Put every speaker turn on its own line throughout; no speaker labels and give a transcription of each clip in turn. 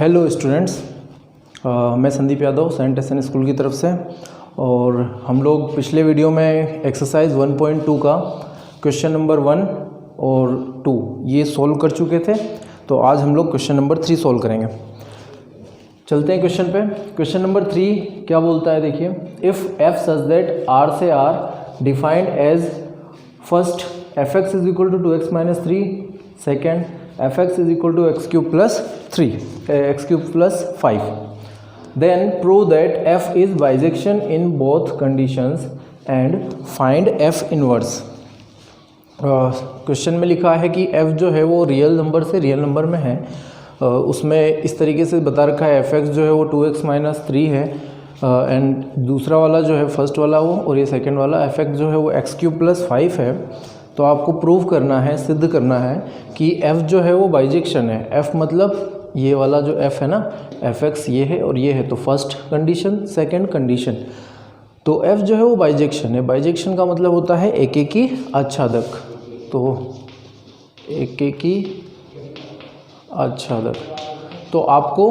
Hello students, मैं Sandeep Yadav Saint एसन school की तरफ से। और हम लोग पिछले वीडियो में एक्सरसाइज 1.2 का क्वेश्चन नंबर 1 और 2 ये सॉल्व कर चुके थे। तो आज हम लोग क्वेश्चन नंबर 3 सॉल्व करेंगे। चलते हैं क्वेश्चन पे। क्वेश्चन नंबर 3 क्या बोलता है, देखिए। If f such that R से R defined as first f x is equal to 2x minus 3, second f x is equal to x cube plus 3 x cube plus 5, then prove that f is bijection in both conditions and find f inverse. Question में लिखा है कि एफ जो है वो real number से real number में है। उसमें इस तरीके से बता रखा है एफ एक्स जो है वो 2x माइनस 3 है, एंड दूसरा वाला जो है फर्स्ट वाला वो, और ये सेकंड वाला एफ एक्स जो है वो एक्स क्यूब प्लस 5 है। तो आपको प्रूव करना है, सिद्ध करना है कि एफ जो है वो बाइजेक्शन है। एफ मतलब ये वाला जो एफ है ना, एफ एक्स ये है और ये है, तो फर्स्ट कंडीशन सेकंड कंडीशन। तो एफ जो है वो बाइजेक्शन है। बाइजेक्शन का मतलब होता है एक एक की आच्छादक। तो एक एक की आच्छादक, तो आपको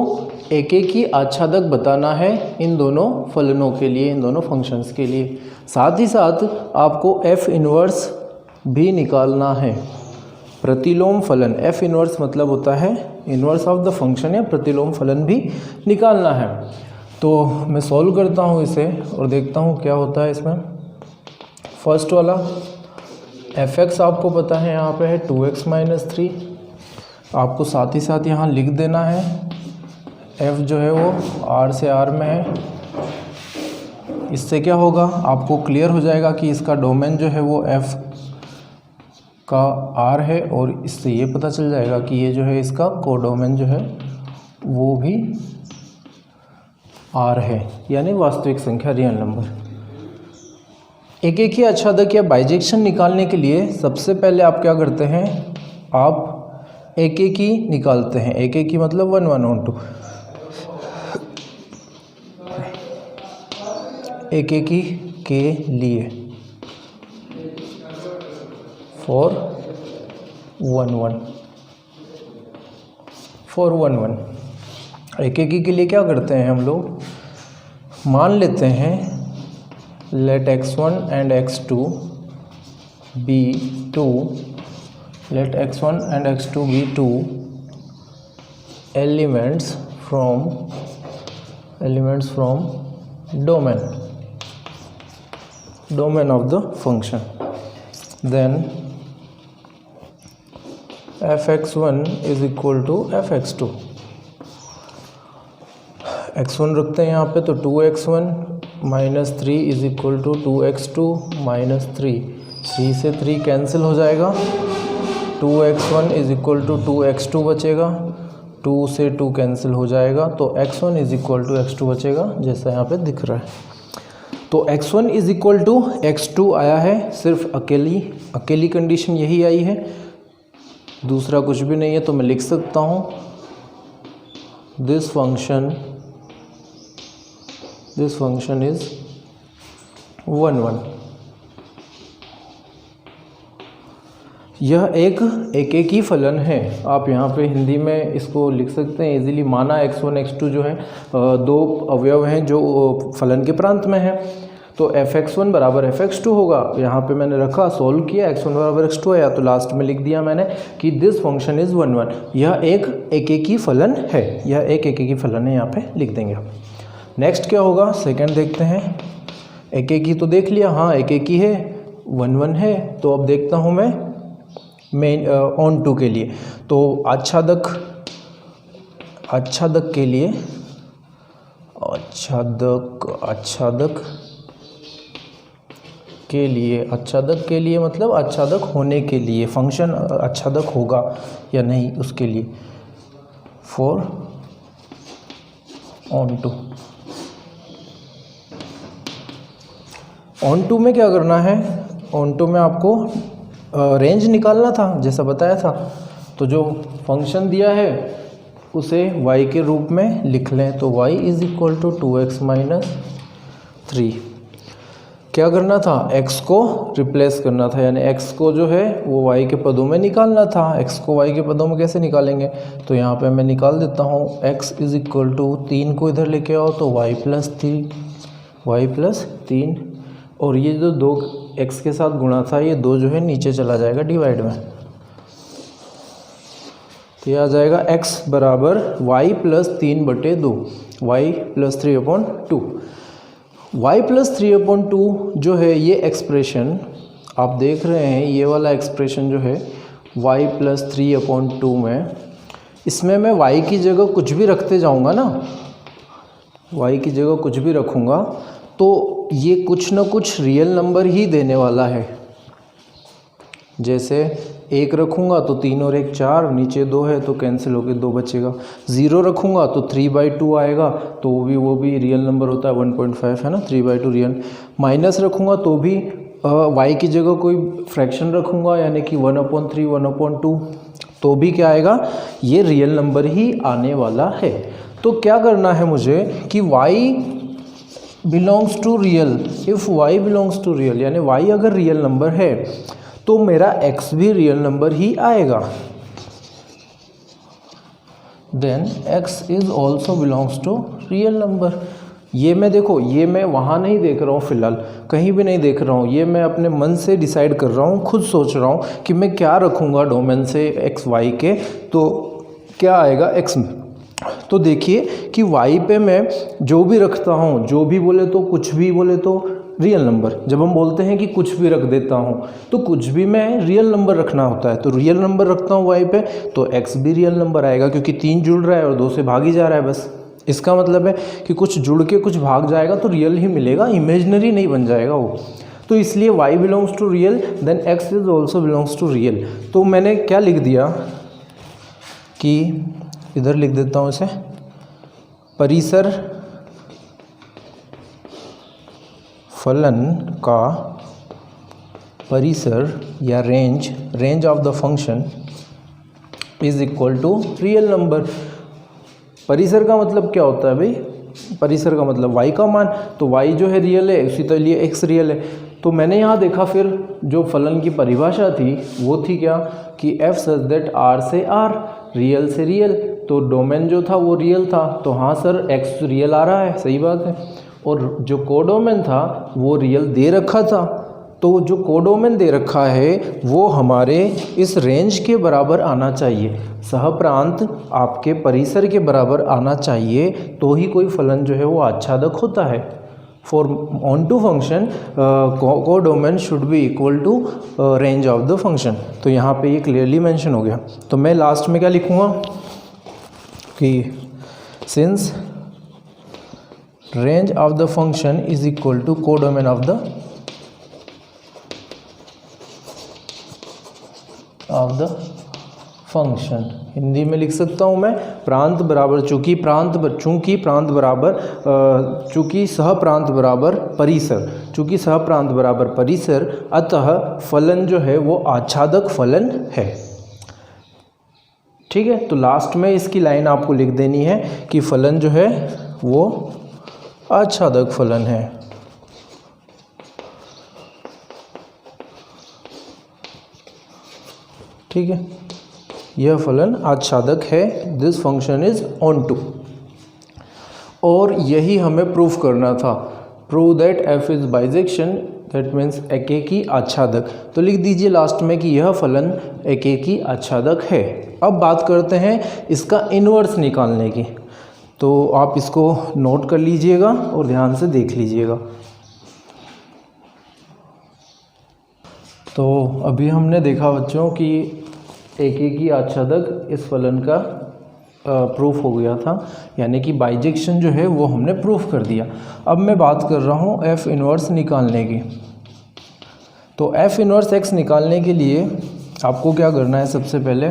एक एक की आच्छादक बताना है इन दोनों फलनों के लिए, इन दोनों फंक्शंस के लिए। साथ ही साथ आपको एफ इनवर्स भी निकालना है। प्रतिलोम फलन, एफ इनवर्स मतलब होता है इनवर्स ऑफ द फंक्शन, या प्रतिलोम फलन भी निकालना है। तो मैं सॉल्व करता हूँ इसे और देखता हूँ क्या होता है इसमें। फर्स्ट वाला एफ एक्स आपको पता है यहाँ पे है 2x माइनस 3। आपको साथ ही साथ यहाँ लिख देना है एफ जो है वो आर से आर में है। इससे क्या होगा, आपको क्लियर हो जाएगा कि इसका डोमेन जो है वो एफ का आर है, और इससे ये पता चल जाएगा कि ये जो है इसका कोडोमेन जो है वो भी आर है, यानी वास्तविक संख्या, रियल नंबर। एक एक ही आच्छादक या बाइजेक्शन निकालने के लिए सबसे पहले आप क्या करते हैं, आप एक एक ही निकालते हैं। एक एक ही मतलब 1 1 on 2, एक एक ही के लिए फॉर 1 1 एक एक ही के लिए क्या करते हैं हम लोग, मान लेते हैं let x1 and x2 be 2, let x1 and x2 be 2 elements from domain of the function, then fx1 is equal to fx2। x1 रखते हैं यहाँ पे, तो 2x1 minus 3 is equal to 2x2 minus 3। 3 से 3 कैंसिल हो जाएगा, 2x1 is equal to 2x2 बचेगा, 2 से 2 कैंसिल हो जाएगा, तो x1 is equal to x2 बचेगा, जैसा यहाँ पे दिख रहा है। तो x1 is equal to x2 आया है, सिर्फ अकेली कंडीशन यही आई है, दूसरा कुछ भी नहीं है। तो मैं लिख सकता हूँ दिस फंक्शन इज 1 1। यह एक ही फलन है। आप यहाँ पे हिंदी में इसको लिख सकते हैं इजीली। माना x1 x2 जो है दो अवयव हैं जो फलन के प्रांत में है, तो fx1 बराबर fx2 होगा। यहाँ पे मैंने रखा, सॉल्व किया, x1 बराबर x2 आया, तो लास्ट में लिख दिया मैंने कि दिस फंक्शन इज़ 1 1। यह एक ही फलन है, यह एक ही फलन है, यहाँ पे लिख देंगे। नेक्स्ट क्या होगा, सेकेंड देखते हैं। एक ही तो देख लिया, हाँ एक ही है, 1 1 है। तो अब देखता हूँ मैं मेन ऑन टू के लिए। तो आच्छादक के लिए आच्छादक के लिए मतलब आच्छादक होने के लिए, फंक्शन आच्छादक होगा या नहीं उसके लिए, फॉर ऑन टू में क्या करना है, ऑन टू में आपको रेंज निकालना था, जैसा बताया था। तो जो फंक्शन दिया है उसे y के रूप में लिख लें, तो y is equal to 2x minus 3। क्या करना था, x को रिप्लेस करना था, यानी x को जो है वो y के पदों में निकालना था। x को y के पदों में कैसे निकालेंगे, तो यहाँ पे मैं निकाल देता हूँ। x इज इक्वल टू 3 को इधर लेके आओ तो y प्लस 3, और ये जो 2 x के साथ गुणा था ये 2 जो है नीचे चला जाएगा डिवाइड में, तो ये आ जाएगा x बराबर y plus 3/2, y plus 3/2। y plus 3/2 जो है ये एक्सप्रेशन आप देख रहे हैं, ये वाला एक्सप्रेशन जो है y प्लस 3/2 में, इसमें मैं y की जगह कुछ भी रखते जाऊंगा ना, y की जगह कुछ भी रखूंगा तो ये कुछ ना कुछ रियल नंबर ही देने वाला है। जैसे 1 रखूँगा तो 3 और 1 4, नीचे 2 है तो कैंसिल होकर 2 बचेगा। 0 रखूँगा तो 3/2 आएगा, तो वो भी रियल नंबर होता है, 1.5 है ना, 3/2 रियल। माइनस रखूँगा तो भी y की जगह कोई फ्रैक्शन रखूँगा, यानी कि 1/3 1/2, तो भी क्या आएगा, ये रियल नंबर ही आने वाला है। तो क्या करना है मुझे कि y belongs to real, if y belongs to real, यानी y अगर रियल नंबर है तो मेरा x भी रियल नंबर ही आएगा। Then x is also belongs to real number. ये मैं देखो, ये मैं वहाँ नहीं देख रहा हूँ, फिलहाल कहीं भी नहीं देख रहा हूँ, ये मैं अपने मन से डिसाइड कर रहा हूँ, खुद सोच रहा हूँ कि मैं क्या रखूँगा डोमेन से एक्स वाई के, तो क्या आएगा x में। तो देखिए कि y पे मैं जो भी रखता हूँ, जो भी बोले तो, कुछ भी बोले तो रियल नंबर, जब हम बोलते हैं कि कुछ भी रख देता हूँ तो कुछ भी मैं रियल नंबर रखना होता है, तो रियल नंबर रखता हूँ y पे तो x भी रियल नंबर आएगा, क्योंकि 3 जुड़ रहा है और 2 से भाग ही जा रहा है बस। इसका मतलब है कि कुछ जुड़ के कुछ भाग जाएगा तो रियल ही मिलेगा, इमेजिनरी नहीं बन जाएगा वो। तो इसलिए y belongs to real, then x is also belongs to real. तो मैंने क्या लिख दिया कि इधर लिख देता हूँ इसे, परिसर फलन का परिसर या range of the function is equal to real number. परिसर का मतलब क्या होता है भाई, परिसर का मतलब y का मान, तो y जो है रियल है, उसी तरह लिए x रियल है। तो मैंने यहाँ देखा फिर जो फलन की परिभाषा थी वो थी क्या कि f सच दैट r से r, रियल से रियल, तो डोमेन जो था वो रियल था, तो हाँ सर x रियल आ रहा है, सही बात है। और जो कोडोमेन था वो रियल दे रखा था, तो जो कोडोमेन दे रखा है वो हमारे इस रेंज के बराबर आना चाहिए, सहप्रांत आपके परिसर के बराबर आना चाहिए, तो ही कोई फलन जो है वो आच्छादक होता है। For onto function codomain should be equal to range of the function. तो यहाँ पे ये क्लियरली मेंशन हो गया। तो मैं लास्ट में क्या लिखूँगा कि since range of the function is equal to codomain of the function, Hindi में लिख सकता हूँ मैं प्रांत बराबर चूंकि सह प्रांत बराबर परिसर, अतः फलन जो है वो आच्छादक फलन है। ठीक है, तो लास्ट में इसकी लाइन आपको लिख देनी है कि फलन जो है वो आच्छादक फलन है। ठीक है, यह फलन आच्छादक है, this function is onto. और यही हमें प्रूफ करना था, prove that f is bijection, that means एकेकी आच्छादक। तो लिख दीजिए लास्ट में कि यह फलन एकेकी आच्छादक है। अब बात करते हैं इसका इन्वर्स निकालने की, तो आप इसको नोट कर लीजिएगा और ध्यान से देख लीजिएगा। तो अभी हमने देखा बच्चों कि एकेकी आच्छादक इस फलन का प्रूफ हो गया था, यानी कि बाइजेक्शन जो है वो हमने प्रूफ कर दिया। अब मैं बात कर रहा हूँ एफ इन्वर्स निकालने की। तो एफ इन्वर्स एक्स निकालने के लिए आपको क्या करना है, सबसे पहले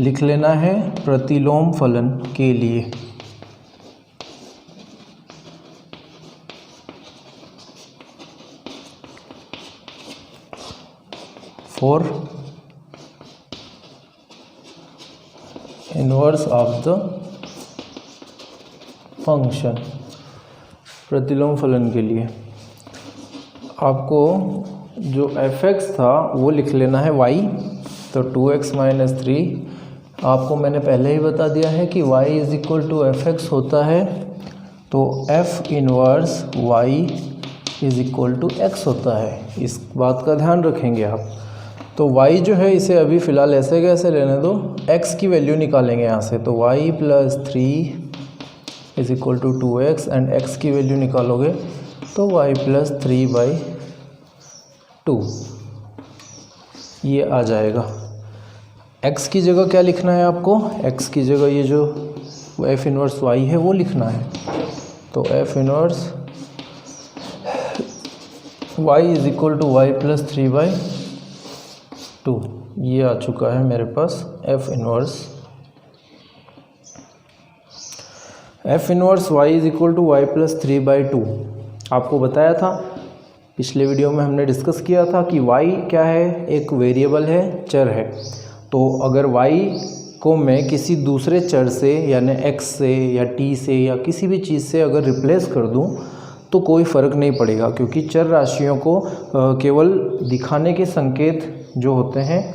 लिख लेना है प्रतिलोम फलन के लिए for inverse of the function, प्रतिलोम फलन के लिए। आपको जो fx था वो लिख लेना है y, तो 2x माइनस 3 आपको मैंने पहले ही बता दिया है कि y is equal to fx होता है, तो f inverse y is equal to x होता है। इस बात का ध्यान रखेंगे आप। तो y जो है इसे अभी फ़िलहाल ऐसे कैसे लेने दो, x की वैल्यू निकालेंगे यहाँ से, तो y plus 3 is equal to 2x and x की वैल्यू निकालोगे तो y प्लस 3/2 ये आ जाएगा। x की जगह क्या लिखना है आपको, x की जगह ये जो f इनवर्स y है वो लिखना है, तो f inverse y is equal to y plus 3/2 ये आ चुका है मेरे पास f inverse y is equal to y plus 3/2। आपको बताया था पिछले वीडियो में, हमने डिस्कस किया था कि y क्या है, एक वेरिएबल है, चर है। तो अगर y को मैं किसी दूसरे चर से यानी x से या t से या किसी भी चीज़ से अगर रिप्लेस कर दूं तो कोई फ़र्क नहीं पड़ेगा, क्योंकि चर राशियों को केवल दिखाने के संकेत जो होते हैं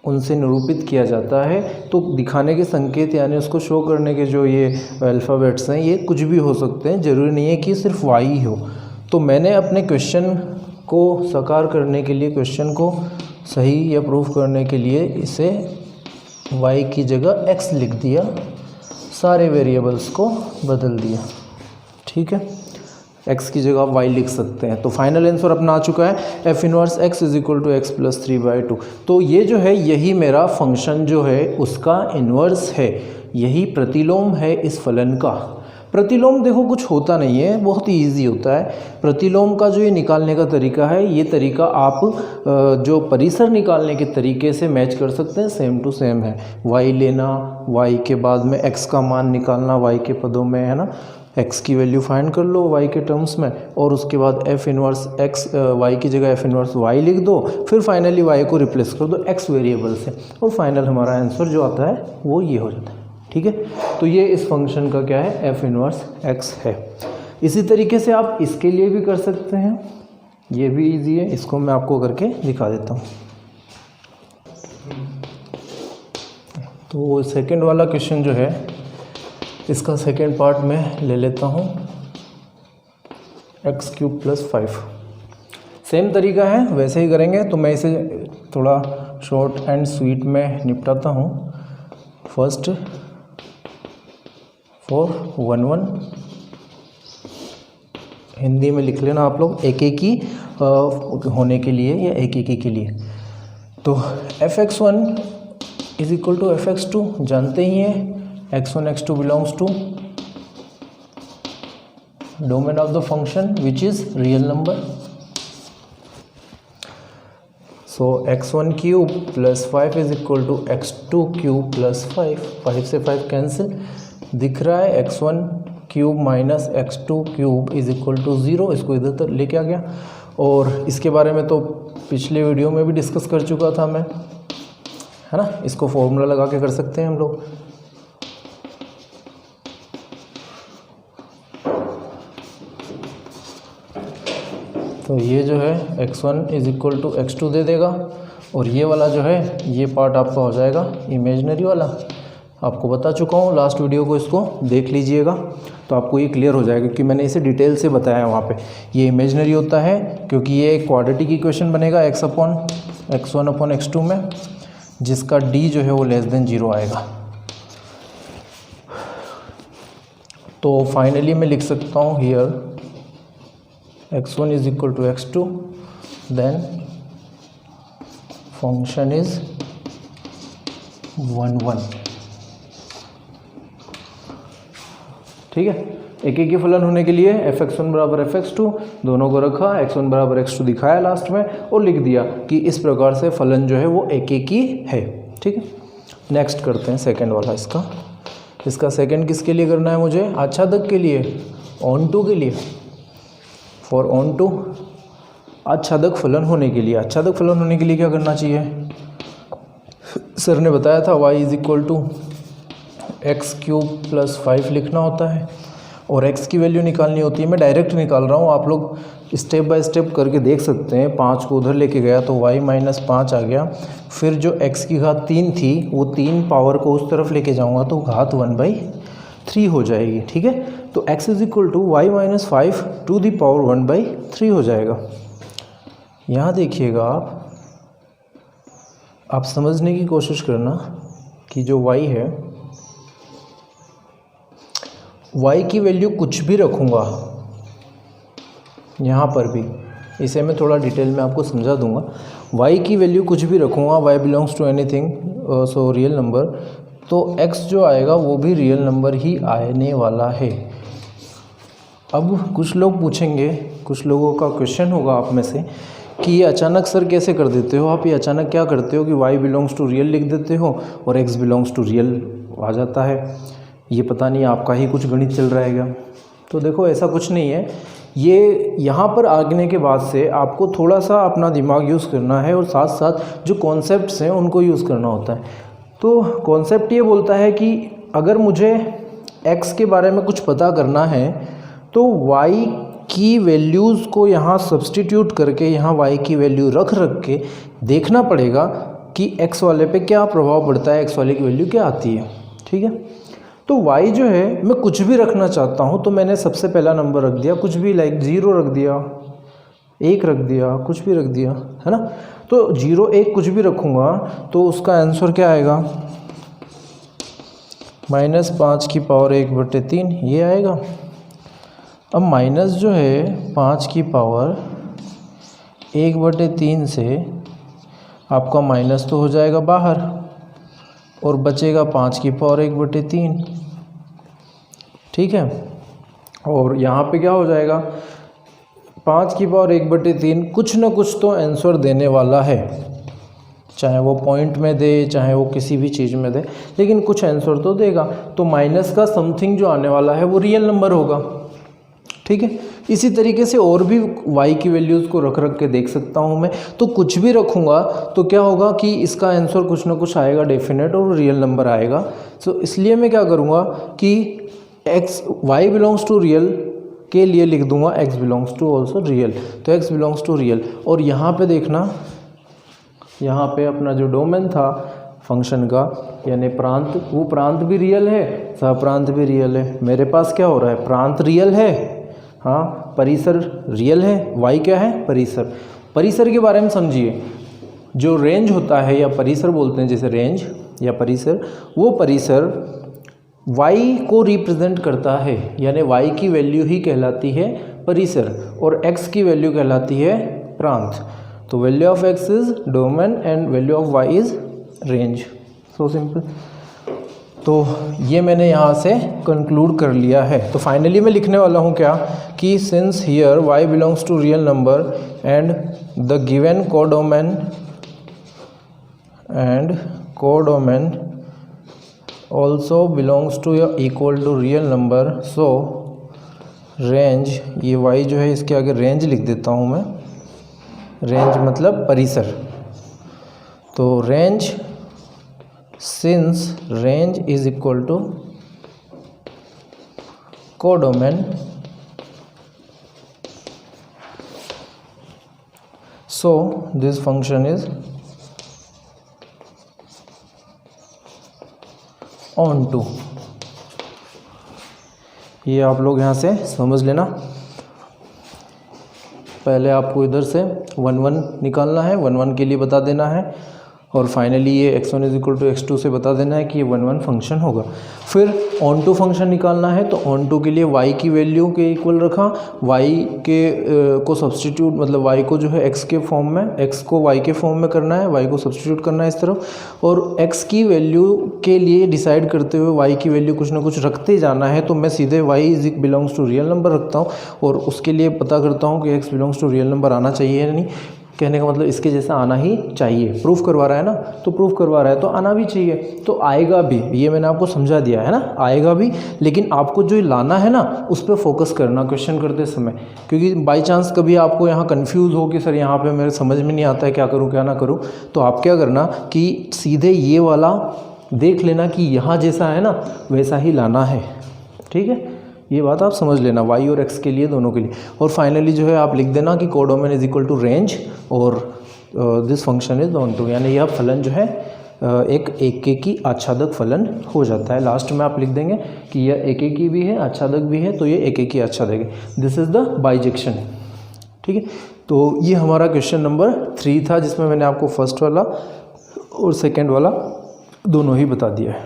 उनसे निरूपित किया जाता है। तो दिखाने के संकेत यानी उसको शो करने के जो ये अल्फ़ाबेट्स हैं ये कुछ भी हो सकते हैं, ज़रूरी नहीं है कि सिर्फ y ही हो। तो मैंने अपने क्वेश्चन को साकार करने के लिए, क्वेश्चन को सही या प्रूफ करने के लिए इसे y की जगह x लिख दिया, सारे वेरिएबल्स को बदल दिया। ठीक है, x की जगह आप y लिख सकते हैं। तो फाइनल आंसर अपना आ चुका है f inverse x is equal to x plus 3/2। तो ये जो है यही मेरा फंक्शन जो है उसका इन्वर्स है, यही प्रतिलोम है इस फलन का। प्रतिलोम देखो कुछ होता नहीं है, बहुत ही ईजी होता है। प्रतिलोम का जो ये निकालने का तरीका है, ये तरीका आप जो परिसर निकालने के तरीके से मैच कर सकते हैं, सेम टू सेम है। y लेना, y के बाद में x का मान निकालना y के पदों में, है ना, x की वैल्यू फाइंड कर लो y के टर्म्स में, और उसके बाद f इनवर्स x y की जगह f इनवर्स y लिख दो, फिर फाइनली y को रिप्लेस कर दो x वेरिएबल से, और फाइनल हमारा आंसर जो आता है वो ये हो जाता है। ठीक है, तो ये इस फंक्शन का क्या है, f इनवर्स x है। इसी तरीके से आप इसके लिए भी कर सकते हैं, ये भी इजी है, इसको मैं आपको करके दिखा देता हूँ। तो सेकंड वाला क्वेश्चन जो है इसका सेकेंड पार्ट में ले लेता हूँ, x³ + 5। सेम तरीका है, वैसे ही करेंगे। तो मैं इसे थोड़ा शॉर्ट एंड स्वीट में निपटाता हूँ। फर्स्ट 4 1 1 हिंदी में लिख लेना आप लोग, एक एक ही होने के लिए या एक एक ही के लिए। तो fx1 is equal to fx2 जानते ही हैं, x1 x2 belongs to domain of the function which is real number. So x1³ + 5 is equal to x2³ + 5। 5 से 5 कैंसिल, दिख रहा है x1³ minus x2³ is equal to 0। इसको इधर लेके आ गया, और इसके बारे में तो पिछले वीडियो में भी डिस्कस कर चुका था मैं, है ना। इसको फॉर्मूला लगा के कर सकते हैं हम लोग। तो ये जो है x1 is equal to x2 दे देगा, और ये वाला जो है ये पार्ट आपका हो जाएगा इमेजनरी वाला। आपको बता चुका हूँ लास्ट वीडियो को, इसको देख लीजिएगा तो आपको ये क्लियर हो जाएगा, क्योंकि मैंने इसे डिटेल से बताया है वहाँ पे। ये इमेजनरी होता है क्योंकि ये एक क्वाड्रेटिक इक्वेशन बनेगा x/x1/x2 में, जिसका d जो है वो <0 आएगा। तो फाइनली मैं लिख सकता हूँ here x1 is equal to x2, then function is 1 1। ठीक है, एक एक ही फलन होने के लिए fx1 बराबर fx2 दोनों को रखा, x1 बराबर x2 दिखाया लास्ट में, और लिख दिया कि इस प्रकार से फलन जो है वो एक एक ही है। ठीक है, नेक्स्ट करते हैं सेकंड वाला। इसका सेकंड किसके लिए करना है मुझे, आच्छादक के लिए, ऑन टू के लिए, फॉर ऑन टू आच्छादक फलन होने के लिए। आच्छादक फलन होने के लिए क्या करना चाहिए, सर ने बताया था y is equal to x³ + 5 लिखना होता है, और x की वैल्यू निकालनी होती है। मैं डायरेक्ट निकाल रहा हूँ, आप लोग स्टेप बाय स्टेप करके देख सकते हैं। 5 को उधर लेके गया तो y माइनस 5 आ गया। फिर जो x की घात 3 थी वो 3 पावर को उस तरफ लेके जाऊंगा तो घात 1/3 हो जाएगी। ठीक है, तो x is equal to y minus 5 to the power 1/3 हो जाएगा। यहाँ देखिएगा आप समझने की कोशिश करना कि जो y है, y की वैल्यू कुछ भी रखूँगा यहाँ पर भी, इसे मैं थोड़ा डिटेल में आपको समझा दूंगा। y की वैल्यू कुछ भी रखूँगा, y belongs to anything, so real number, तो x जो आएगा वो भी रियल नंबर ही आने वाला है। अब कुछ लोग पूछेंगे, कुछ लोगों का क्वेश्चन होगा आप में से कि ये अचानक सर कैसे कर देते हो आप, ये अचानक क्या करते हो कि y बिलोंग्स टू रियल लिख देते हो और x बिलोंग्स टू रियल आ जाता है। ये पता नहीं आपका ही कुछ गणित चल रहा है क्या? तो देखो ऐसा कुछ नहीं है। ये यहाँ पर आने के बाद से आपको थोड़ा सा अपना दिमाग यूज़ करना है और साथ साथ जो कॉन्सेप्ट्स हैं उनको यूज़ करना होता है। तो कॉन्सेप्ट ये बोलता है कि अगर मुझे x के बारे में कुछ पता करना है तो y की वैल्यूज़ को यहाँ सब्सटीट्यूट करके यहाँ y की वैल्यू रख के देखना पड़ेगा कि x वाले पे क्या प्रभाव पड़ता है, x वाले की वैल्यू क्या आती है। ठीक है, तो y जो है मैं कुछ भी रखना चाहता हूँ तो मैंने सबसे पहला नंबर रख दिया, कुछ भी, लाइक 0 रख दिया, 1 रख दिया, कुछ भी रख दिया, है ना। तो 0 1 कुछ भी रखूँगा तो उसका आंसर क्या आएगा, -5 की पावर 1/3 ये आएगा। अब माइनस जो है 5 की पावर 1/3 से आपका माइनस तो हो जाएगा बाहर और बचेगा 5 की पावर 1/3। ठीक है, और यहाँ पे क्या हो जाएगा, 5 की पावर 1/3 कुछ ना कुछ तो आंसर देने वाला है, चाहे वो पॉइंट में दे चाहे वो किसी भी चीज़ में दे, लेकिन कुछ आंसर तो देगा। तो माइनस का समथिंग जो आने वाला है वो रियल नंबर होगा। ठीक है, इसी तरीके से और भी y की वैल्यूज़ को रख के देख सकता हूँ मैं। तो कुछ भी रखूँगा तो क्या होगा कि इसका आंसर कुछ ना कुछ आएगा डेफिनेट और रियल नंबर आएगा। सो इसलिए मैं क्या करूँगा कि y बिलोंग्स टू रियल के लिए लिख दूँगा x belongs to also real, तो x बिलोंग्स टू रियल। और यहाँ पे देखना, यहाँ पे अपना जो डोमेन था फंक्शन का यानी प्रांत, वो प्रांत भी रियल है, सहप्रांत भी रियल है। मेरे पास क्या हो रहा है, प्रांत रियल है, हाँ, परिसर रियल है, y क्या है, परिसर। परिसर के बारे में समझिए, जो रेंज होता है या परिसर बोलते हैं जैसे रेंज या परिसर, वो परिसर y को रिप्रेजेंट करता है, यानी y की वैल्यू ही कहलाती है परिसर और x की वैल्यू कहलाती है प्रांत। तो value of x is domain and value of y is range, so simple. तो ये मैंने यहाँ से कंक्लूड कर लिया है। तो फाइनली मैं लिखने वाला हूँ क्या कि since here y belongs to real number and the given codomain also belongs to या equal to real number, so range, ये y जो है इसके आगे रेंज लिख देता हूँ मैं, रेंज मतलब परिसर। तो range, since range is equal to codomain, so this function is onto। ये आप लोग यहाँ से समझ लेना। पहले आपको इधर से 1 1 निकालना है, 1 1 के लिए बता देना है और फाइनली ये x1 is equal to x2 से बता देना है कि ये 1 1 फंक्शन होगा। फिर ऑन टू फंक्शन निकालना है, तो ऑन टू के लिए y की वैल्यू के इक्वल रखा, y के को सब्सटीट्यूट, मतलब y को जो है x के फॉर्म में, x को y के फॉर्म में करना है, y को सब्सटीट्यूट करना है इस तरफ, और x की वैल्यू के लिए डिसाइड करते हुए y की वैल्यू कुछ ना कुछ रखते जाना है। तो मैं सीधे y is belongs to real number रखता हूँ और उसके लिए पता करता हूँ कि x belongs to real number आना चाहिए या नहीं। कहने का मतलब इसके जैसा आना ही चाहिए, प्रूफ करवा रहा है ना, तो प्रूफ करवा रहा है तो आना भी चाहिए, तो आएगा भी, ये मैंने आपको समझा दिया है ना, आएगा भी। लेकिन आपको जो लाना है ना उस पर फोकस करना क्वेश्चन करते समय, क्योंकि बाय चांस कभी आपको यहाँ कंफ्यूज हो कि सर यहाँ पे मेरे समझ में नहीं आता है क्या करूँ क्या ना करूँ, तो आप क्या करना कि सीधे ये वाला देख लेना कि यहाँ जैसा है ना वैसा ही लाना है। ठीक है, ये बात आप समझ लेना, y और x के लिए, दोनों के लिए। और फाइनली जो है आप लिख देना कि codomain is equal to range और this function is onto, यानी यह फलन जो है एक एकेकी आच्छादक फलन हो जाता है। लास्ट में आप लिख देंगे कि यह एकेकी भी है, आच्छादक भी है, तो ये एकेकी आच्छादक है। This is the bijection. ठीक है, तो ये हमारा क्वेश्चन नंबर 3 था, जिसमें मैंने आपको फर्स्ट वाला और सेकंड वाला दोनों ही बता दिया है।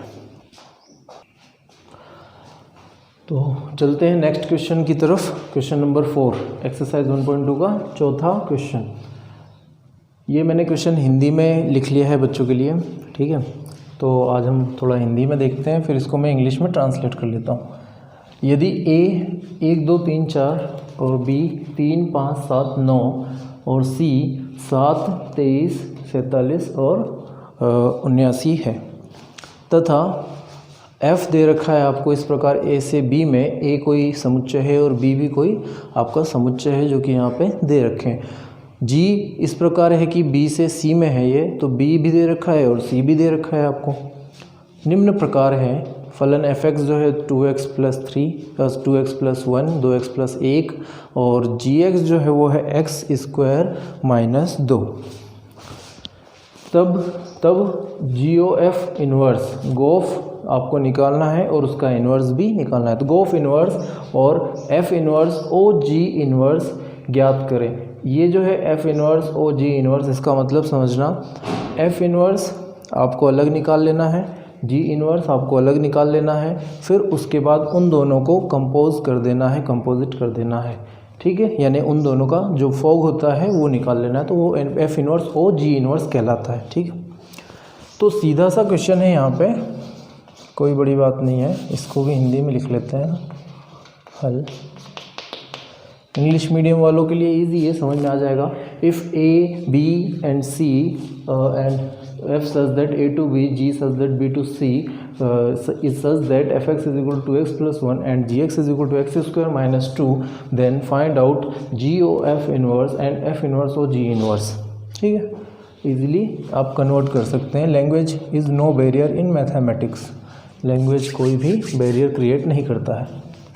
तो चलते हैं नेक्स्ट क्वेश्चन की तरफ। क्वेश्चन नंबर 4, एक्सरसाइज 1.2 का चौथा क्वेश्चन। ये मैंने क्वेश्चन हिंदी में लिख लिया है बच्चों के लिए। ठीक है, तो आज हम थोड़ा हिंदी में देखते हैं, फिर इसको मैं इंग्लिश में ट्रांसलेट कर लेता हूँ। यदि A 1 2 3 4 और B 3 5 7 9 और C 7 23 47 और 79 है, तथा F दे रखा है आपको इस प्रकार A से B में, A कोई समुच्चय है और B भी कोई आपका समुच्चय है जो कि यहाँ पे दे रखे हैं। G इस प्रकार है कि B से C में है ये, तो B भी दे रखा है और C भी दे रखा है आपको। निम्न प्रकार है फलन fx जो है 2x + 3 + 2x + 1 2x + 1 और gx जो है वो है x² - 2। तब GOF इन्वर्स, गोफ आपको निकालना है और उसका इन्वर्स भी निकालना है। तो गोफ इन्वर्स और F इन्वर्स OG इन्वर्स ज्ञात करें। ये जो है F इन्वर्स OG इन्वर्स, इसका मतलब समझना, F इन्वर्स आपको अलग निकाल लेना है, G इन्वर्स आपको अलग निकाल लेना है, फिर उसके बाद उन दोनों को कंपोज कर देना है, कंपोजिट कर देना है। ठीक है, यानी उन दोनों का जो फॉग होता है वो निकाल लेना है, तो वो F इन्वर्स OG इन्वर्स कहलाता है। ठीक है, तो सीधा सा क्वेश्चन है, यहाँ पे कोई बड़ी बात नहीं है, इसको भी हिंदी में लिख लेते हैं हल। इंग्लिश मीडियम वालों के लिए इजी है, समझ में आ जाएगा। If A, B and C and F such that A to B, G such that B to C is such that fx is equal to x + 1 and gx is equal to x² - 2, then find out GOF inverse and F inverse और G inverse. ठीक है, easily आप convert कर सकते हैं। Language is no barrier in mathematics, language कोई भी barrier create नहीं करता है।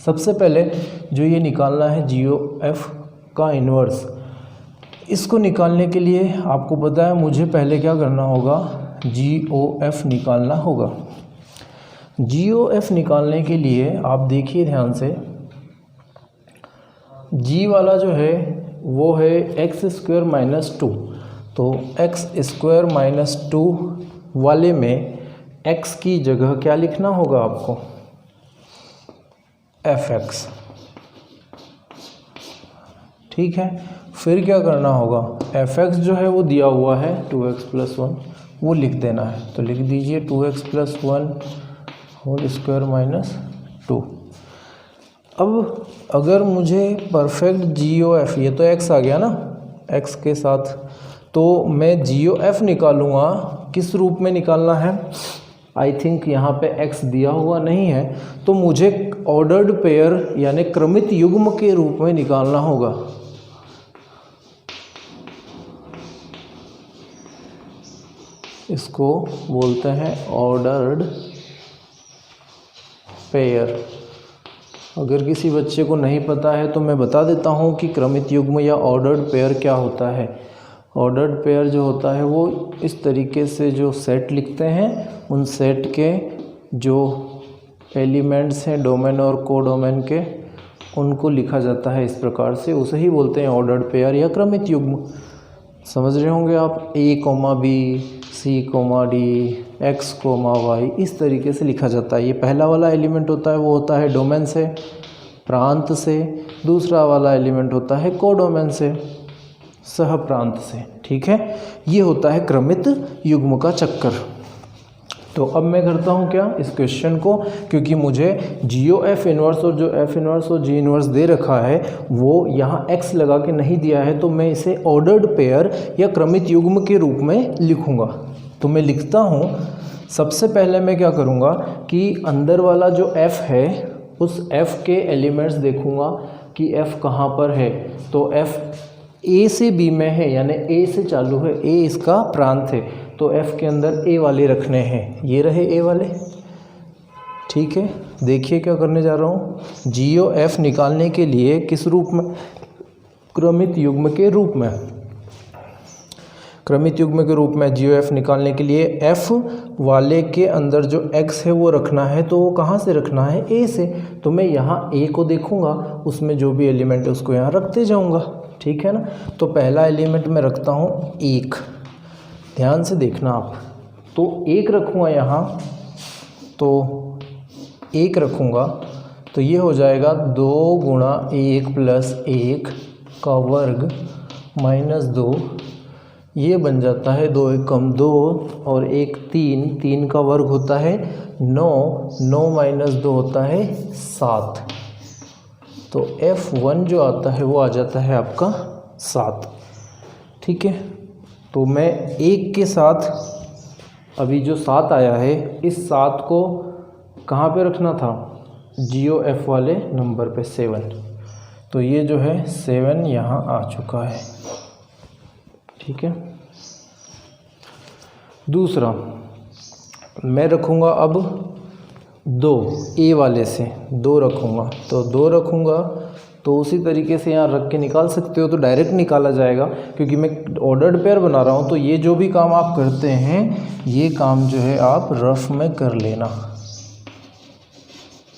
सबसे पहले जो ये निकालना है GOF का इन्वर्स, इसको निकालने के लिए आपको पता है मुझे पहले क्या करना होगा, GOF निकालना होगा। GOF निकालने के लिए आप देखिए ध्यान से, G वाला जो है वो है x² - 2, तो x² - 2 वाले में x की जगह क्या लिखना होगा आपको, fx। ठीक है, फिर क्या करना होगा, fx जो है वो दिया हुआ है 2x + 1, वो लिख देना है, तो लिख दीजिए 2x + 1 2 - 2। अब अगर मुझे परफेक्ट GOF, ये तो x आ गया ना x के साथ, तो मैं GOF निकालूंगा, किस रूप में निकालना है, आई थिंक यहाँ पे x दिया हुआ नहीं है, तो मुझे ऑर्डर्ड पेयर यानी क्रमित युग्म के रूप में निकालना होगा। इसको बोलते हैं ऑर्डर्ड पेयर। अगर किसी बच्चे को नहीं पता है तो मैं बता देता हूँ कि क्रमित युग्म या ऑर्डर्ड पेयर क्या होता है। ऑर्डर्ड पेयर जो होता है वो इस तरीके से जो सेट लिखते हैं, उन सेट के जो एलिमेंट्स हैं डोमेन और कोडोमेन के, उनको लिखा जाता है इस प्रकार से, उसे ही बोलते हैं ऑर्डर्ड पेयर या क्रमित युग्म। समझ रहे होंगे आप, A, B, C, D, X, Y, इस तरीके से लिखा जाता है। ये पहला वाला एलिमेंट होता है वो होता है डोमेन से, प्रांत से, दूसरा वाला एलिमेंट होता है कोडोमेन से, सह प्रांत से। ठीक है, ये होता है क्रमित युग्म का चक्कर। तो अब मैं करता हूँ क्या, इस क्वेश्चन को, क्योंकि मुझे GOF इन्वर्स और जो F इन्वर्स और G इन्वर्स दे रखा है वो यहाँ x लगा के नहीं दिया है, तो मैं इसे ऑर्डर्ड पेयर या क्रमित युग्म के रूप में लिखूँगा। तो मैं लिखता हूँ, सबसे पहले मैं क्या करूँगा कि अंदर वाला जो F है उस F के एलिमेंट्स देखूँगा कि F कहाँ पर है। तो F A से B में है, यानी A से चालू है, A इसका प्रांत है, तो F के अंदर A वाले रखने हैं। ये रहे A वाले, ठीक है, देखिए क्या करने जा रहा हूँ। GOF निकालने के लिए किस रूप में, क्रमित युग्म के रूप में, क्रमित युग्म के रूप में GOF निकालने के लिए F वाले के अंदर जो X है वो रखना है, तो वो कहाँ से रखना है, A से। तो मैं यहाँ A को देखूँगा, उसमें जो भी एलिमेंट है उसको यहाँ रखते जाऊँगा, ठीक है ना। तो पहला एलिमेंट मैं रखता हूँ 1, ध्यान से देखना आप। तो 1 रखूँगा यहाँ, तो 1 रखूँगा तो ये हो जाएगा 2 गुणा 1 प्लस 1 का वर्ग माइनस 2, ये बन जाता है 2 1 कम 2 और 1 3, 3 का वर्ग होता है 9, 9 माइनस 2 होता है 7। तो F1 जो आता है वो आ जाता है आपका 7, ठीक है। तो मैं 1 के साथ अभी जो 7 आया है, इस 7 को कहाँ पे रखना था, GOF वाले नंबर पे 7। तो ये जो है 7 यहाँ आ चुका है, ठीक है। दूसरा मैं रखूँगा अब 2, A वाले से 2 रखूँगा, तो 2 रखूँगा तो उसी तरीके से यहाँ रख के निकाल सकते हो, तो डायरेक्ट निकाला जाएगा क्योंकि मैं ऑर्डर्ड पेयर बना रहा हूँ। तो ये जो भी काम आप करते हैं, ये काम जो है आप रफ में कर लेना,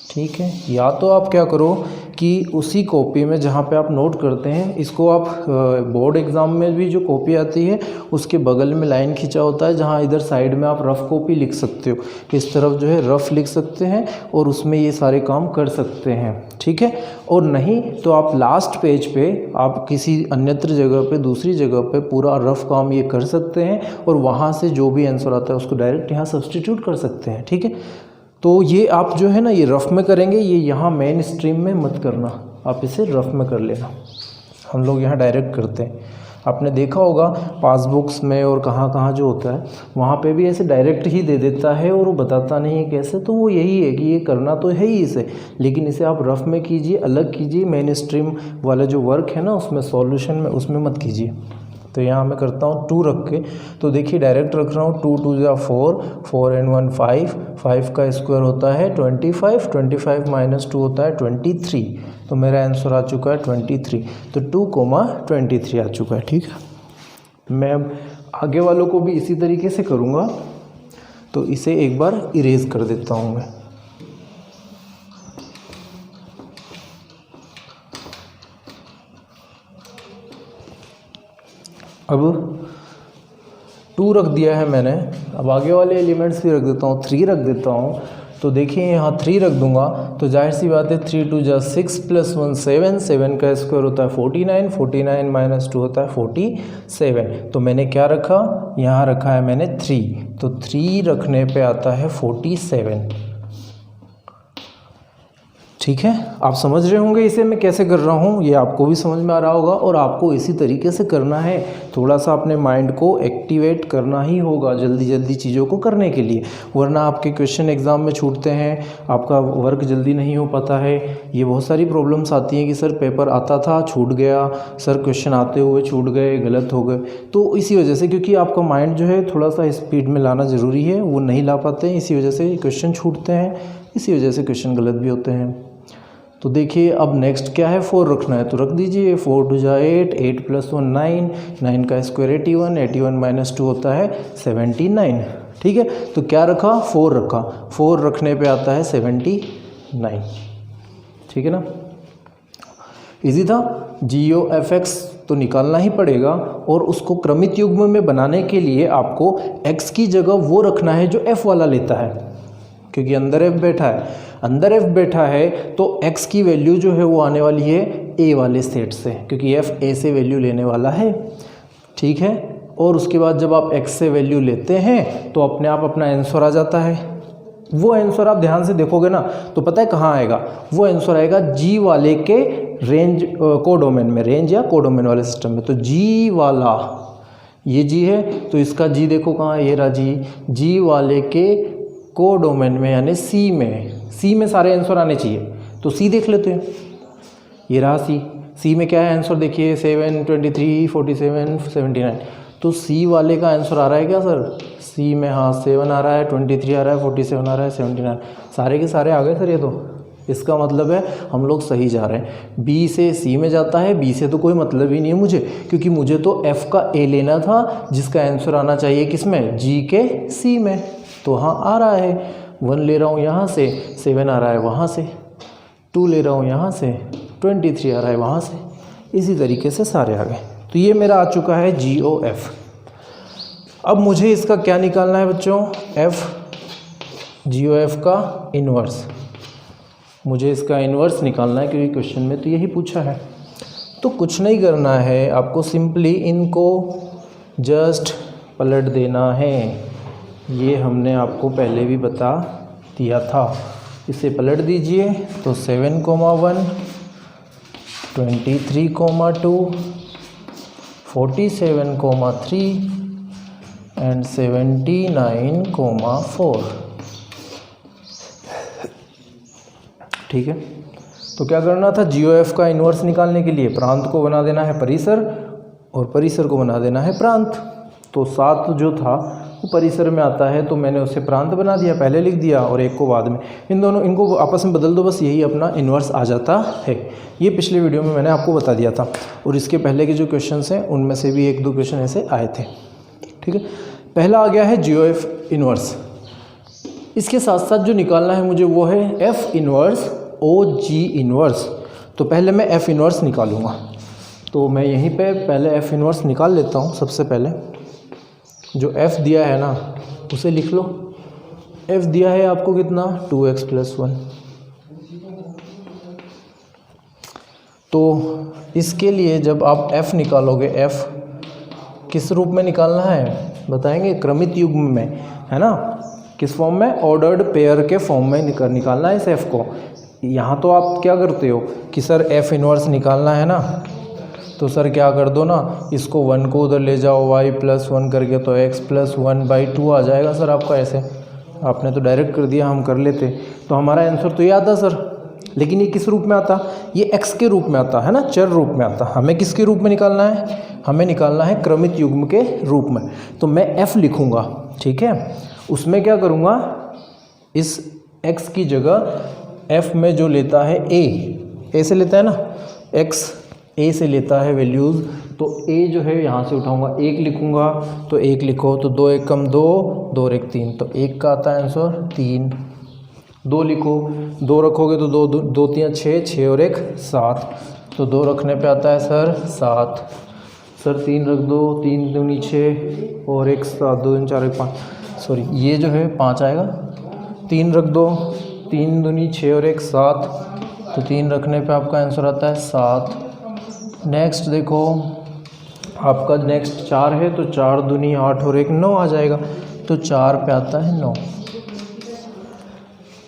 ठीक है। या तो आप क्या करो कि उसी कॉपी में जहाँ पे आप नोट करते हैं, इसको आप बोर्ड एग्ज़ाम में भी जो कॉपी आती है उसके बगल में लाइन खींचा होता है, जहाँ इधर साइड में आप रफ़ कॉपी लिख सकते हो, इस तरफ जो है रफ़ लिख सकते हैं और उसमें ये सारे काम कर सकते हैं, ठीक है। और नहीं तो आप लास्ट पेज पे आप किसी अन्यत्र जगह पे, दूसरी जगह पे पूरा रफ़ काम ये कर सकते हैं और वहाँ से जो भी आंसर आता है उसको डायरेक्ट यहाँ सब्सटीट्यूट कर सकते हैं, ठीक है। तो ये आप जो है ना ये रफ़ में करेंगे, ये यहाँ मेन स्ट्रीम में मत करना, आप इसे रफ़ में कर लेना। हम लोग यहाँ डायरेक्ट करते हैं, आपने देखा होगा पासबुक्स में और कहाँ कहाँ जो होता है वहाँ पे भी ऐसे डायरेक्ट ही दे देता है और वो बताता नहीं है कैसे। तो वो यही है कि ये करना तो है ही इसे, लेकिन इसे आप रफ़ में कीजिए, अलग कीजिए, मेन स्ट्रीम वाला जो वर्क है ना उसमें सॉल्यूशन में उसमें मत कीजिए। तो यहाँ मैं करता हूँ 2 रख के, तो देखिए डायरेक्ट रख रहा हूँ। 2 2 जा 4, 4 and 1 5, 5 का स्क्वायर होता है 25, 25 माइनस 2 होता है 23। तो मेरा आंसर आ चुका है 23। तो 2,23 आ चुका है, ठीक है। मैं अब आगे वालों को भी इसी तरीके से करूँगा, तो इसे एक बार इरेज कर देता हूँ मैं। अब 2 रख दिया है मैंने, अब आगे वाले एलिमेंट्स भी रख देता हूँ, 3 रख देता हूँ। तो देखिए यहाँ 3 रख दूंगा तो जाहिर सी बात है 3 2 जा 6 प्लस 1 7, 7 का स्क्वायर होता है 49, 49 माइनस 2 होता है 47। तो मैंने क्या रखा, यहाँ रखा है मैंने 3, तो 3 रखने पे आता है 47, ठीक है। आप समझ रहे होंगे इसे मैं कैसे कर रहा हूँ, ये आपको भी समझ में आ रहा होगा और आपको इसी तरीके से करना है। थोड़ा सा अपने माइंड को एक्टिवेट करना ही होगा जल्दी जल्दी चीज़ों को करने के लिए, वरना आपके क्वेश्चन एग्ज़ाम में छूटते हैं, आपका वर्क जल्दी नहीं हो पाता है। ये बहुत सारी प्रॉब्लम्स आती हैं कि सर पेपर आता था छूट गया, सर क्वेश्चन आते हुए छूट गए, गलत हो गए। तो इसी वजह से, क्योंकि आपका माइंड जो है थोड़ा सा स्पीड में लाना ज़रूरी है, वो नहीं ला पाते हैं, इसी वजह से क्वेश्चन छूटते हैं, इसी वजह से क्वेश्चन गलत भी होते हैं। तो देखिए अब नेक्स्ट क्या है, 4 रखना है, तो रख दीजिए। 4 2 जा 8, 8 प्लस 1 9, 9 का स्क्वायर 81, 81 माइनस 2 होता है 79, ठीक है। तो क्या रखा, 4 रखा, 4 रखने पे आता है 79, ठीक है ना। इजी था। GOFX तो निकालना ही पड़ेगा और उसको क्रमित युग्म में बनाने के लिए आपको x की जगह वो रखना है जो f वाला लेता है, क्योंकि अंदर f बैठा है, अंदर f बैठा है तो x की वैल्यू जो है वो आने वाली है a वाले सेट से, क्योंकि f a से वैल्यू लेने वाला है, ठीक है। और उसके बाद जब आप x से वैल्यू लेते हैं तो अपने आप अपना आंसर आ जाता है। वो आंसर आप ध्यान से देखोगे ना तो पता है कहाँ आएगा, वो आंसर आएगा G वाले के रेंज कोडोमेन में, रेंज या कोडोमेन वाले सिस्टम में। तो G वाला, ये G है तो इसका G देखो कहाँ है, ये रहा G वाले के कोडोमेन में यानी C में, C में सारे आंसर आने चाहिए। तो C देख लेते हैं, ये रहा C में क्या है आंसर देखिए 7, 23, 47, 79। तो C वाले का आंसर आ रहा है क्या सर, सी में हाँ 7 आ रहा है, 23 आ रहा है, 47 आ रहा है, 17 आ रहा है, सारे के सारे आ गए सर। ये तो इसका मतलब है हम लोग सही जा रहे हैं। बी से सी में जाता है, बी से तो कोई मतलब ही नहीं है मुझे, क्योंकि मुझे तो एफ़ का ए लेना था जिसका आंसर आना चाहिए किस में, जी के सी में। तो हाँ आ रहा है, 1 ले रहा हूँ यहाँ से, 7 आ रहा है वहाँ से, 2 ले रहा हूँ यहाँ से, 23 आ रहा है वहाँ से, इसी तरीके से सारे आ गए। तो ये मेरा आ चुका है जी ओ एफ। अब मुझे इसका क्या निकालना है बच्चों, एफ जी ओ एफ का इन्वर्स। मुझे इसका इन्वर्स निकालना है क्योंकि क्वेश्चन में तो यही पूछा है। तो कुछ नहीं करना है आपको, सिंपली इनको जस्ट पलट देना है। ये हमने आपको पहले भी बता दिया था। इसे पलट दीजिए तो 7, 1, 23, 2, 47, 3 एंड 79, 4। ठीक है, तो क्या करना था, जी ओ एफ का इन्वर्स निकालने के लिए प्रांत को बना देना है परिसर और परिसर को बना देना है प्रांत। तो 7 जो था वो परिसर में आता है, तो मैंने उसे प्रांत बना दिया, पहले लिख दिया और 1 को बाद में। इनको आपस में बदल दो, बस यही अपना इन्वर्स आ जाता है। ये पिछले वीडियो में मैंने आपको बता दिया था, और इसके पहले के जो क्वेश्चंस हैं उनमें से भी 1-2 क्वेश्चन ऐसे आए थे। ठीक है, पहला आ गया है जी ओ एफ इन्वर्स। इसके साथ साथ जो निकालना है मुझे वो है एफ इन्वर्स ओ जी इन्वर्स। तो पहले मैं एफ इन्वर्स निकालूंगा, तो मैं यहीं पे पहले एफ इन्वर्स निकाल लेता हूँ। सबसे पहले जो एफ दिया है ना उसे लिख लो। एफ दिया है आपको कितना, 2x + 1। तो इसके लिए जब आप एफ निकालोगे, एफ किस रूप में निकालना है बताएंगे, क्रमित युग्म में, है ना। किस फॉर्म में, ऑर्डर्ड पेयर के फॉर्म में निकालना है इस एफ को। यहाँ तो आप क्या करते हो कि सर एफ इन्वर्स निकालना है ना, तो सर क्या कर दो ना, इसको 1 को उधर ले जाओ, y + 1 करके, तो x + 1/2 आ जाएगा सर आपका। ऐसे आपने तो डायरेक्ट कर दिया, हम कर लेते तो हमारा आंसर तो ये आता सर। लेकिन ये किस रूप में आता, ये x के रूप में आता है ना, चर रूप में आता। हमें किसके रूप में निकालना है, हमें निकालना है क्रमित युग्म के रूप में। तो मैं f लिखूँगा, ठीक है। उसमें क्या करूँगा, इस x की जगह f में जो लेता है a से लेता है ना, x a से लेता है वैल्यूज़, तो a जो है यहाँ से उठाऊंगा, 1 लिखूंगा, तो 1 लिखो, तो 2 1 2, 2 और 1 3, तो 1 का आता है आंसर 3। 2 लिखो, 2 रखोगे तो 2 2 3 6, 6 और 1 7, तो 2 रखने पे आता है सर 7। सर 3 रख दो, 3 दूनी 6 और 1 7, 2 3 4 1 5, सॉरी ये जो है 5 आएगा। 3 रख दो, 3 दूनी 6 और 1 7, तो 3 रखने पे आपका आंसर आता है 7। नेक्स्ट देखो, आपका नेक्स्ट 4 है, तो 4 दूनी 8 और 1 9 आ जाएगा, तो 4 पे आता है 9।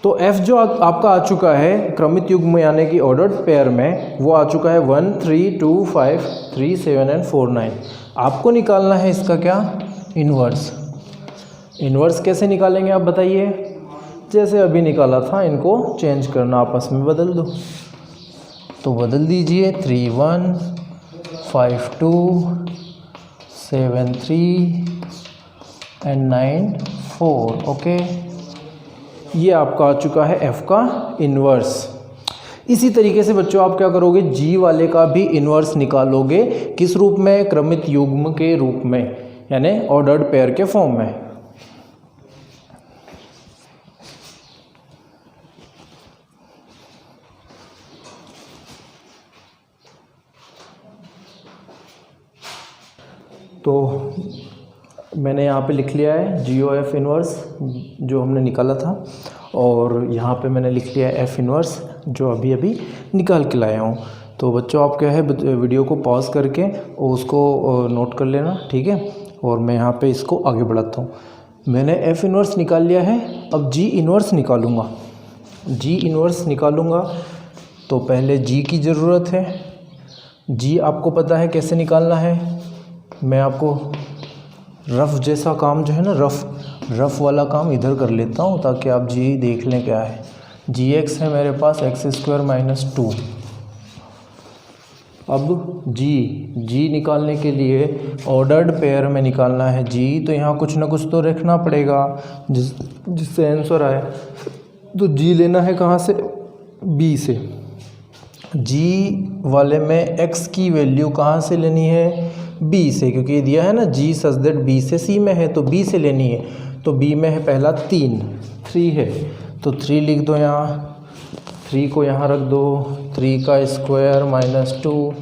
तो f जो आपका आ चुका है क्रमित युग्म में यानी कि ऑर्डर्ड पेयर में, वो आ चुका है 1 3 2 5 3 7 एंड 4 9। आपको निकालना है इसका क्या, इन्वर्स। इन्वर्स कैसे निकालेंगे आप बताइए, जैसे अभी निकाला था, इनको चेंज करना, आपस में बदल दो। तो बदल दीजिए, 3 1 5 2 7 3 एंड 9 4। ओके, ये आपका आ चुका है f का इन्वर्स। इसी तरीके से बच्चों आप क्या करोगे, g वाले का भी इन्वर्स निकालोगे। किस रूप में, क्रमित युग्म के रूप में, यानी ऑर्डर्ड पेयर के फॉर्म में। तो मैंने यहाँ पे लिख लिया है जी ओ एफ इन्वर्स जो हमने निकाला था, और यहाँ पे मैंने लिख लिया है एफ इन्वर्स जो अभी अभी निकाल के लाया हूँ। तो बच्चों आप क्या है, वीडियो को पॉज करके और उसको नोट कर लेना, ठीक है। और मैं यहाँ पे इसको आगे बढ़ाता हूँ। मैंने एफ इन्वर्स निकाल लिया है, अब जी इन्वर्स निकालूँगा। जी इन्वर्स निकालूँगा तो पहले जी की ज़रूरत है। जी आपको पता है कैसे निकालना है, मैं आपको रफ़ जैसा काम जो है ना, रफ़ वाला काम इधर कर लेता हूँ ताकि आप जी देख लें क्या है। जी एक्स है मेरे पास x² - 2, अब जी निकालने के लिए ऑर्डर्ड पेयर में निकालना है जी, तो यहाँ कुछ ना कुछ तो रखना पड़ेगा जिससे आंसर आए। तो जी लेना है कहाँ से? बी से। जी वाले में x की वैल्यू कहाँ से लेनी है? बी से, क्योंकि ये दिया है ना जी सच दैट बी से सी में है, तो बी से लेनी है। तो बी में है पहला 3 है, तो 3 लिख दो यहाँ, 3 को यहाँ रख दो, 3 का स्क्वायर -2,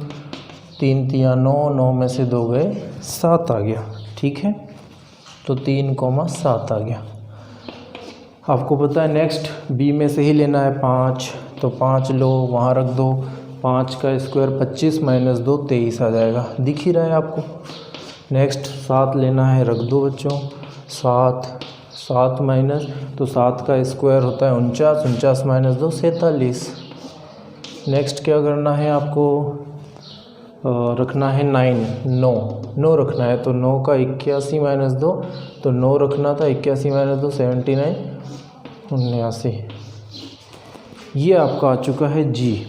3 3 9 में से 2 गए 7 आ गया। ठीक है, तो 3,7 आ गया। आपको पता है नेक्स्ट बी में से ही लेना है 5, तो 5 लो वहाँ रख दो, 5 का स्क्वायर 25 - 2 23 आ जाएगा, दिख ही रहा है आपको। नेक्स्ट 7 लेना है, रख दो बच्चों, 7 माइनस, तो 7 का स्क्वायर होता है 49, 49 - 2 47। नेक्स्ट क्या करना है आपको? रखना है 9 रखना है, तो 9 का 81 - 2, तो 9 रखना था, 81 - 2 79, 79। ये आपका आ चुका है जी।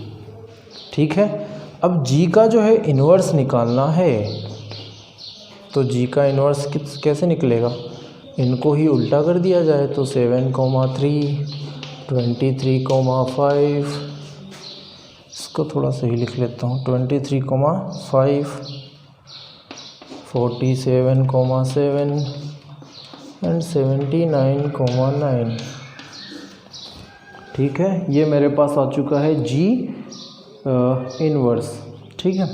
ठीक है, अब जी का जो है इन्वर्स निकालना है, तो जी का इन्वर्स कैसे निकलेगा? इनको ही उल्टा कर दिया जाए, तो 7,3, 23,5, इसको थोड़ा सही लिख लेता हूँ, 23,5, 47,7 एंड 79,9। ठीक है, ये मेरे पास आ चुका है जी इन्वर्स। ठीक है,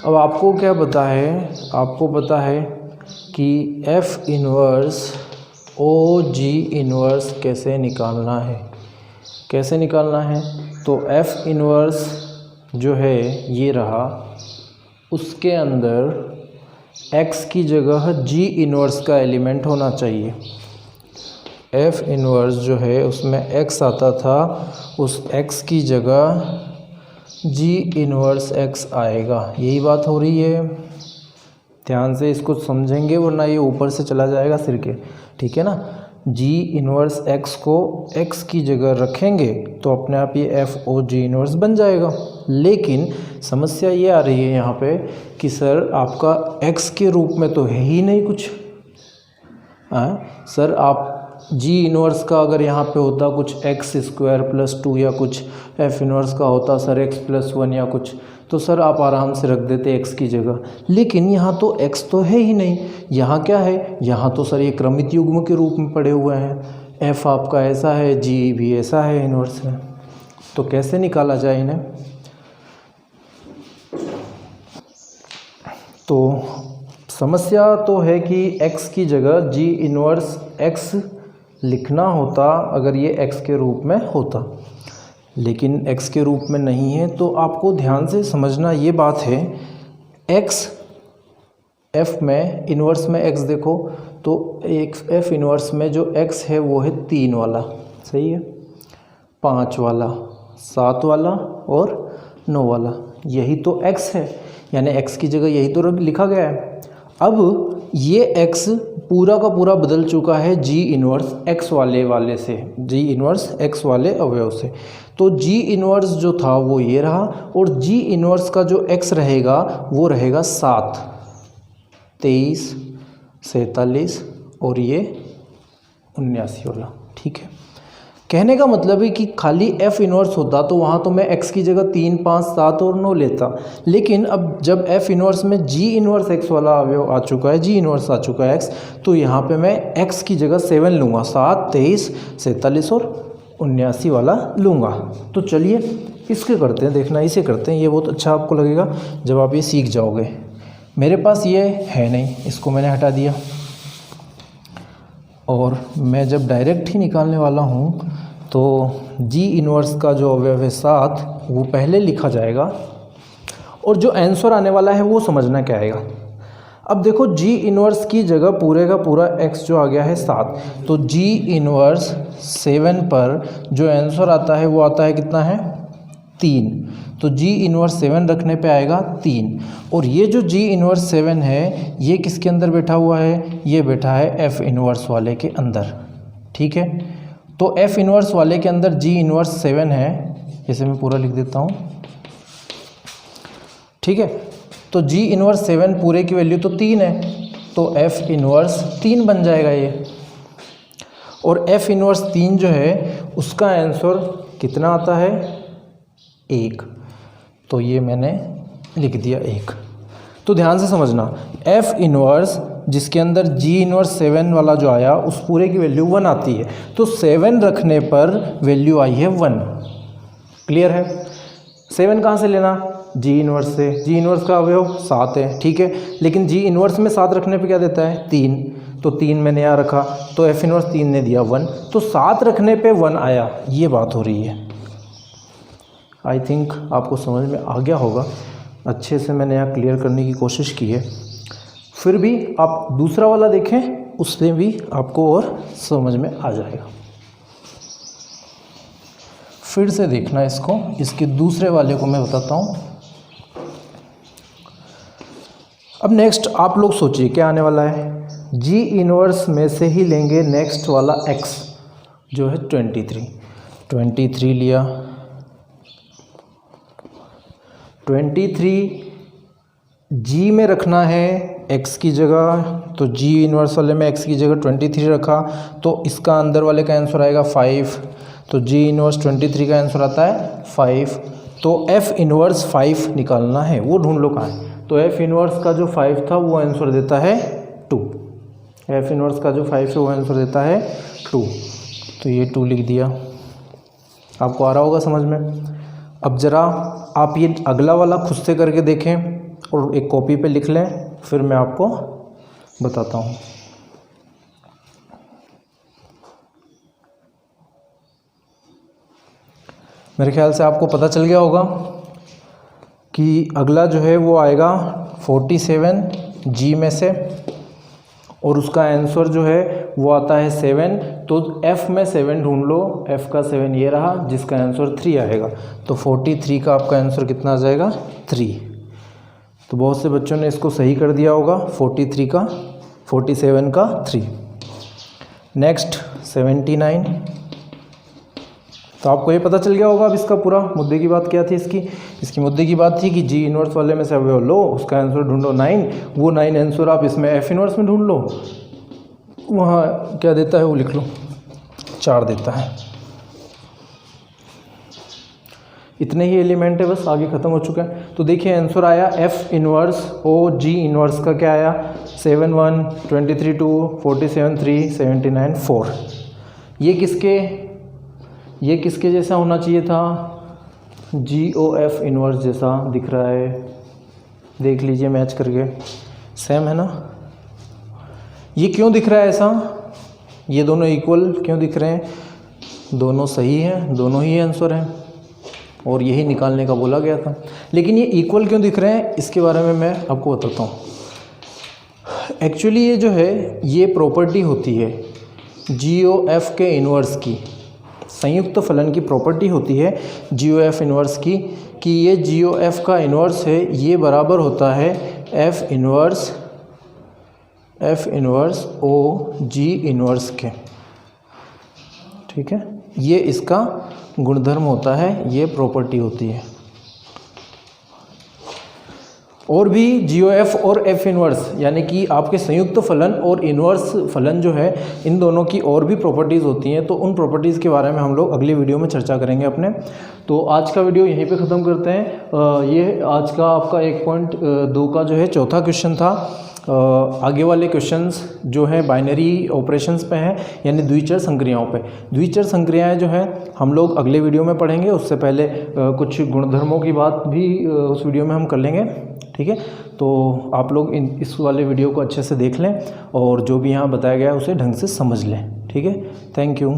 अब आपको क्या पता है? आपको पता है कि एफ इन्वर्स ओ जी इन्वर्स कैसे निकालना है। कैसे निकालना है? तो एफ इन्वर्स जो है ये रहा, उसके अंदर एक्स की जगह जी इन्वर्स का एलिमेंट होना चाहिए। एफ इन्वर्स जो है उसमें एक्स आता था, उस एक्स की जगह जी इन्वर्स एक्स आएगा। यही बात हो रही है, ध्यान से इसको समझेंगे वरना ये ऊपर से चला जाएगा सिर के। ठीक है ना, जी इन्वर्स एक्स को एक्स की जगह रखेंगे तो अपने आप ये एफ ओ जी इन्वर्स बन जाएगा। लेकिन समस्या ये आ रही है यहाँ पे कि सर आपका एक्स के रूप में तो है ही नहीं कुछ। सर आप जी इन्वर्स का अगर यहाँ पे होता कुछ एक्स स्क्वायर +2 या कुछ एफ इन्वर्स का होता सर x+1 या कुछ, तो सर आप आराम से रख देते x की जगह। लेकिन यहाँ तो x तो है ही नहीं, यहाँ क्या है? यहाँ तो सर ये क्रमित युग्म के रूप में पड़े हुए हैं। f आपका ऐसा है, g भी ऐसा है, इन्वर्स है। तो कैसे निकाला जाए इन्हें? तो समस्या तो है कि x की जगह जी इन्वर्स x लिखना होता अगर ये x के रूप में होता, लेकिन x के रूप में नहीं है। तो आपको ध्यान से समझना ये बात है, x f में इन्वर्स में x देखो तो एक f इन्वर्स में जो x है वो है 3 वाला, सही है, 5 वाला, 7 वाला और 9 वाला, यही तो x है, यानी x की जगह यही तो लिखा गया है। अब ये x पूरा का पूरा बदल चुका है जी इन्वर्स x वाले से, जी इन्वर्स x वाले अवयव से। तो जी इन्वर्स जो था वो ये रहा, और जी इन्वर्स का जो x रहेगा वो रहेगा 7, 23, 47 और ये 79 वाला। ठीक है, कहने का मतलब है कि खाली f इन्वर्स होता तो वहाँ तो मैं x की जगह 3, 5, 7 और 9 लेता, लेकिन अब जब f इन्वर्स में g इन्वर्स x वाला अवयव आ चुका है, g इन्वर्स आ चुका है x, तो यहाँ पे मैं x की जगह 7 लूँगा, 7, 23, 47 और 79 वाला लूँगा। तो चलिए इसके करते हैं, देखना इसे करते हैं, ये बहुत अच्छा आपको लगेगा जब आप ये सीख जाओगे। मेरे पास ये है नहीं, इसको मैंने हटा दिया, और मैं जब डायरेक्ट ही निकालने वाला हूँ तो जी इन्वर्स का जो अवयव है 7 वो पहले लिखा जाएगा, और जो आंसर आने वाला है वो समझना क्या आएगा। अब देखो जी इन्वर्स की जगह पूरे का पूरा x जो आ गया है 7, तो जी इन्वर्स 7 पर जो आंसर आता है वो आता है कितना है? 3। तो जी इन्वर्स 7 रखने पे आएगा 3, और ये जो जी इन्वर्स 7 है ये किसके अंदर बैठा हुआ है? ये बैठा है एफ इन्वर्स वाले के अंदर। ठीक है, तो एफ इन्वर्स वाले के अंदर जी इन्वर्स 7 है, जैसे मैं पूरा लिख देता हूँ, ठीक है। तो जी इनवर्स 7 पूरे की वैल्यू तो 3 है, तो एफ इनवर्स 3 बन जाएगा ये। और एफ इनवर्स 3 जो है उसका आंसर कितना आता है? 1। तो ये मैंने लिख दिया 1। तो ध्यान से समझना, एफ इनवर्स जिसके अंदर जी इनवर्स 7 वाला जो आया उस पूरे की वैल्यू 1 आती है, तो 7 रखने पर वैल्यू आई है 1। क्लियर है? 7 कहाँ से लेना? जी इनवर्स से। जी इनवर्स का अवयव 7 है, ठीक है। लेकिन जी इनवर्स में 7 रखने पे क्या देता है? 3। तो 3 मैंने यहाँ रखा, तो एफ इनवर्स 3 ने दिया 1, तो 7 रखने पे 1 आया। ये बात हो रही है। आई थिंक आपको समझ में आ गया होगा। अच्छे से मैंने यहाँ क्लियर करने की कोशिश की है। फिर भी आप दूसरा वाला देखें, उससे भी आपको और समझ में आ जाएगा। फिर से देखना इसको, इसके दूसरे वाले को मैं बताता हूँ। अब नेक्स्ट आप लोग सोचिए क्या आने वाला है। जी इनवर्स में से ही लेंगे नेक्स्ट वाला x जो है 23 लिया। 23 जी में रखना है x की जगह, तो जी इनवर्स वाले में x की जगह 23 रखा, तो इसका अंदर वाले का आंसर आएगा 5। तो जी इनवर्स 23 का आंसर आता है 5। तो f इनवर्स 5 निकालना है, वो ढूंढ लो कहाँ है। तो f इनवर्स का जो 5 था वो आंसर देता है 2। f इनवर्स का जो 5 है वो आंसर देता है 2। तो ये 2 लिख दिया। आपको आ रहा होगा समझ में। अब ज़रा आप ये अगला वाला खुद से करके देखें और एक कॉपी पे लिख लें, फिर मैं आपको बताता हूँ। मेरे ख्याल से आपको पता चल गया होगा कि अगला जो है वो आएगा 47 जी में से, और उसका आंसर जो है वो आता है 7। तो f में 7 ढूंढ लो, f का 7 ये रहा, जिसका आंसर 3 आएगा। तो 43 का आपका आंसर कितना आ जाएगा? 3। तो बहुत से बच्चों ने इसको सही कर दिया होगा। 47 का 3। नेक्स्ट 79। तो आपको ये पता चल गया होगा अब इसका पूरा मुद्दे की बात क्या थी। इसकी मुद्दे की बात थी कि जी इनवर्स वाले में से अवयव लो, उसका आंसर ढूंढो 9। वो 9 आंसर आप इसमें एफ इनवर्स में ढूंढ लो, वहाँ क्या देता है वो लिख लो, 4 देता है। इतने ही एलिमेंट है बस, आगे ख़त्म हो चुका है। तो देखिए आंसर आया एफ इनवर्स ओ जी इनवर्स का क्या आया? 7 1 23 2 47 3 79 4। ये किसके जैसा होना चाहिए था? जी ओ एफ इनवर्स जैसा दिख रहा है। देख लीजिए मैच करके, सेम है ना। ये क्यों दिख रहा है ऐसा? ये दोनों इक्वल क्यों दिख रहे हैं? दोनों सही हैं, दोनों ही आंसर हैं, और यही निकालने का बोला गया था। लेकिन ये इक्वल क्यों दिख रहे हैं, इसके बारे में मैं आपको बताता हूँ। एक्चुअली ये जो है ये प्रॉपर्टी होती है जी ओ एफ के इनवर्स की, संयुक्त फलन की प्रॉपर्टी होती है जी ओ एफ इनवर्स की, कि ये जी ओ एफ का इनवर्स है ये बराबर होता है एफ इनवर्स ओ जी इनवर्स के। ठीक है, ये इसका गुणधर्म होता है, ये प्रॉपर्टी होती है। और भी जी ओ एफ और एफ इनवर्स यानी कि आपके संयुक्त फलन और इनवर्स फलन जो है, इन दोनों की और भी प्रॉपर्टीज़ होती हैं। तो उन प्रॉपर्टीज़ के बारे में हम लोग अगले वीडियो में चर्चा करेंगे अपने। तो आज का वीडियो यहीं पे ख़त्म करते हैं। ये आज का आपका 1.2 का जो है चौथा क्वेश्चन था। आगे वाले क्वेश्चंस जो हैं बाइनरी ऑपरेशंस पे हैं, यानी द्विचर संक्रियाओं पे। द्विचर संक्रियाएं जो हैं हम लोग अगले वीडियो में पढ़ेंगे। उससे पहले कुछ गुणधर्मों की बात भी उस वीडियो में हम कर लेंगे। ठीक है, तो आप लोग इस वाले वीडियो को अच्छे से देख लें और जो भी यहाँ बताया गया है उसे ढंग से समझ लें। ठीक है, थैंक यू।